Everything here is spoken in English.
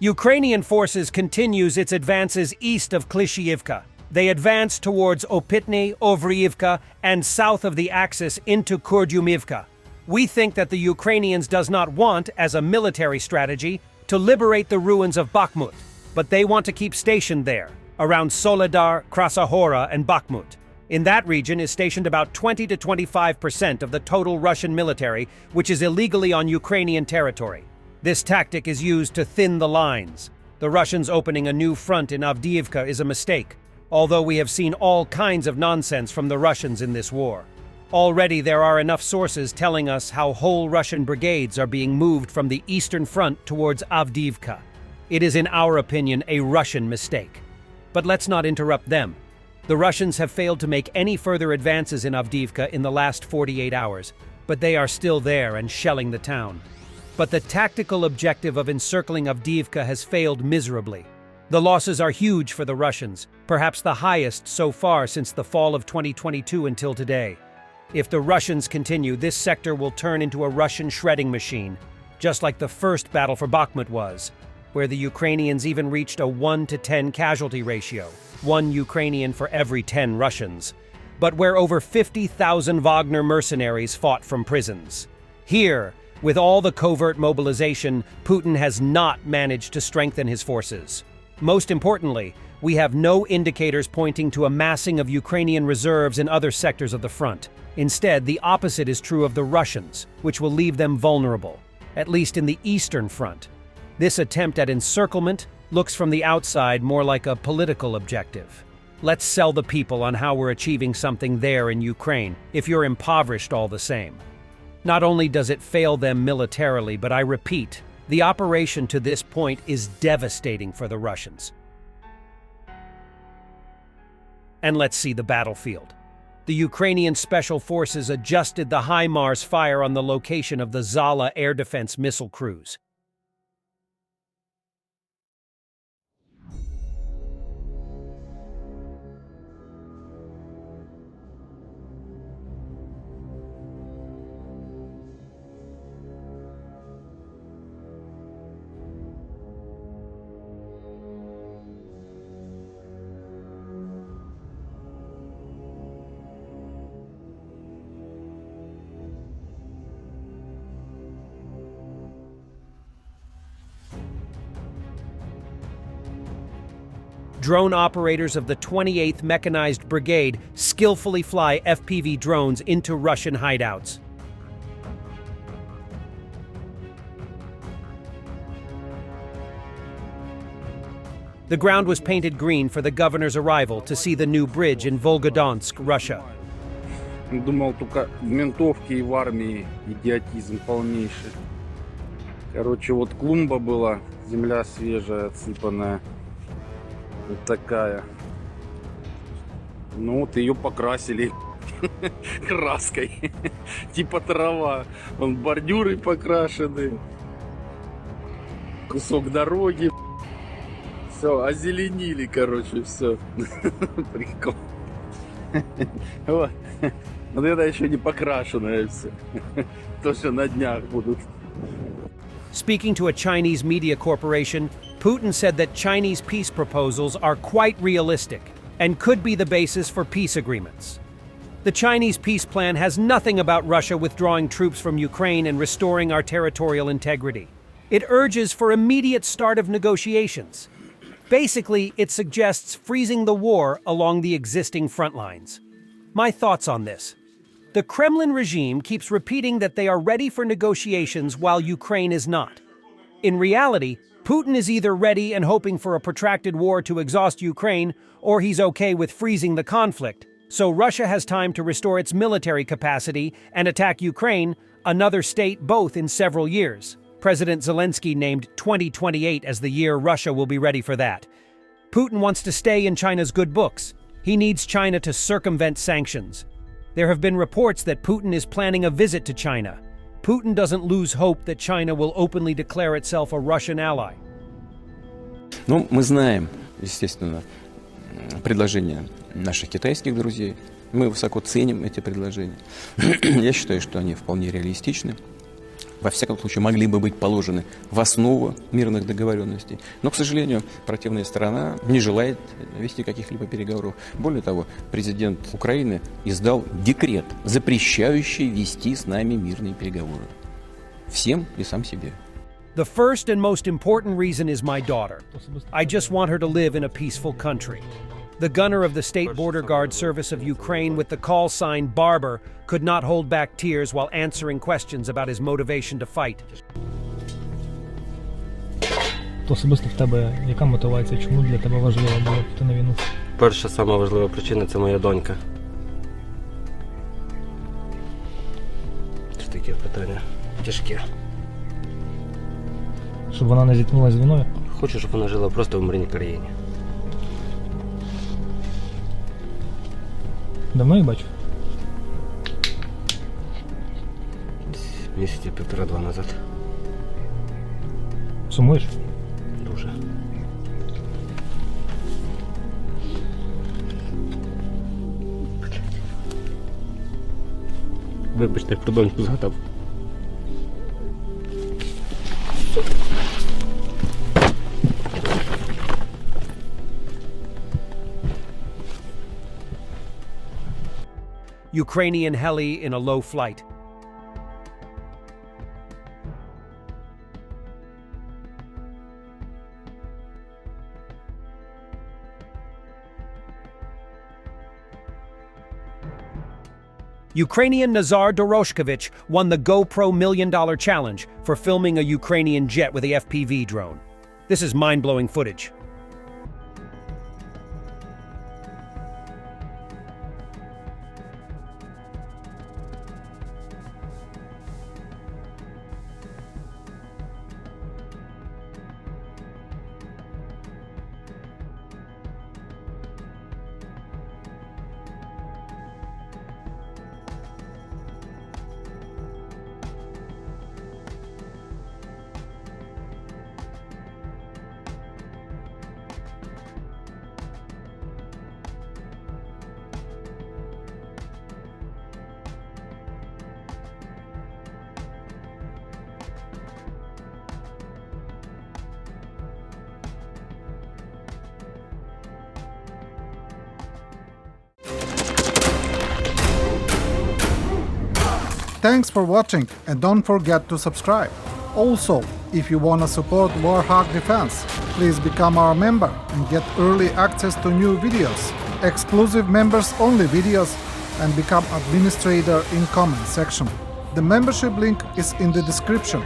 Ukrainian forces continues its advances east of Klishchiivka. They advance towards Opitny, Avdiivka, and south of the Axis into Kurdyumivka. We think that the Ukrainians does not want, as a military strategy, to liberate the ruins of Bakhmut, but they want to keep stationed there, around Soledar, Krasahora, and Bakhmut. In that region is stationed about 20 to 25% of the total Russian military, which is illegally on Ukrainian territory. This tactic is used to thin the lines. The Russians opening a new front in Avdiivka is a mistake, although we have seen all kinds of nonsense from the Russians in this war. Already there are enough sources telling us how whole Russian brigades are being moved from the eastern front towards Avdiivka. It is, in our opinion, a Russian mistake. But let's not interrupt them. The Russians have failed to make any further advances in Avdiivka in the last 48 hours, but they are still there and shelling the town. But the tactical objective of encircling Avdiivka has failed miserably. The losses are huge for the Russians, perhaps the highest so far since the fall of 2022 until today. If the Russians continue, this sector will turn into a Russian shredding machine, just like the first battle for Bakhmut was, where the Ukrainians even reached a 1 to 10 casualty ratio, 1 Ukrainian for every 10 Russians, but where over 50,000 Wagner mercenaries fought from prisons. Here, with all the covert mobilization, Putin has not managed to strengthen his forces. Most importantly, we have no indicators pointing to a massing of Ukrainian reserves in other sectors of the front. Instead, the opposite is true of the Russians, which will leave them vulnerable, at least in the eastern front. This attempt at encirclement looks from the outside more like a political objective. Let's sell the people on how we're achieving something there in Ukraine, if you're impoverished all the same. Not only does it fail them militarily, but I repeat, the operation to this point is devastating for the Russians. And let's see the battlefield. The Ukrainian Special Forces adjusted the HIMARS fire on the location of the Zala air defense missile cruise. Drone operators of the 28th Mechanized Brigade skillfully fly FPV drones into Russian hideouts. The ground was painted green for the governor's arrival to see the new bridge in Volgodonsk, Russia. Думал, только в ментовке и в армии идиотизм полнейший. Короче, вот клумба была, земля свежая, отсыпанная. Вот такая. Ну вот ее покрасили краской. Типа трава. Вон бордюры покрашены. Кусок дороги. Все, озеленили, короче, все. Прикол. Вот. Вот это еще не покрашенное все. То, что на днях будут. Speaking to a Chinese media corporation, Putin said that Chinese peace proposals are quite realistic and could be the basis for peace agreements. The Chinese peace plan has nothing about Russia withdrawing troops from Ukraine and restoring our territorial integrity. It urges for immediate start of negotiations. Basically, it suggests freezing the war along the existing front lines. My thoughts on this. The Kremlin regime keeps repeating that they are ready for negotiations while Ukraine is not. In reality, Putin is either ready and hoping for a protracted war to exhaust Ukraine, or he's okay with freezing the conflict, so Russia has time to restore its military capacity and attack Ukraine, another state, both in several years. President Zelensky named 2028 as the year Russia will be ready for that. Putin wants to stay in China's good books. He needs China to circumvent sanctions. There have been reports that Putin is planning a visit to China. Putin doesn't lose hope that China will openly declare itself a Russian ally. Ну, мы знаем, естественно, предложения наших китайских друзей. Мы высоко ценим эти предложения. Я считаю, что они вполне реалистичны. во всяком случае, могли бы быть положены в основу мирных договоренностей. Но, к сожалению, противная сторона не желает вести каких-либо переговоров. Более того, президент Украины издал декрет, запрещающий вести с нами мирные переговоры. Всем и сам себе. The first and most important reason is my daughter. I just want her to live in a peaceful country. The gunner of the State Border Guard Service of Ukraine with the call sign Barber could not hold back tears while answering questions about his motivation to fight. То особисто в тебе яка мотивація? Чому для тебе важливо було піти на війну? Перша сама важлива причина – це моя донька. Це таке питання тяжке. Щоб вона не зіткнулася з війною? Хочу, щоб вона жила просто в мирній країні. Давно її бачив? Місяців 1,5-2 назад. Сумуєш? Дуже. Вибачте, про доньку згадав. Ukrainian heli in a low flight. Ukrainian Nazar Doroshkovich won the GoPro $1 Million Challenge for filming a Ukrainian jet with a FPV drone. This is mind-blowing footage. Thanks for watching and don't forget to subscribe. Also, if you wanna support Warthog Defense, please become our member and get early access to new videos, exclusive members-only videos, and become administrator in comment section. The membership link is in the description.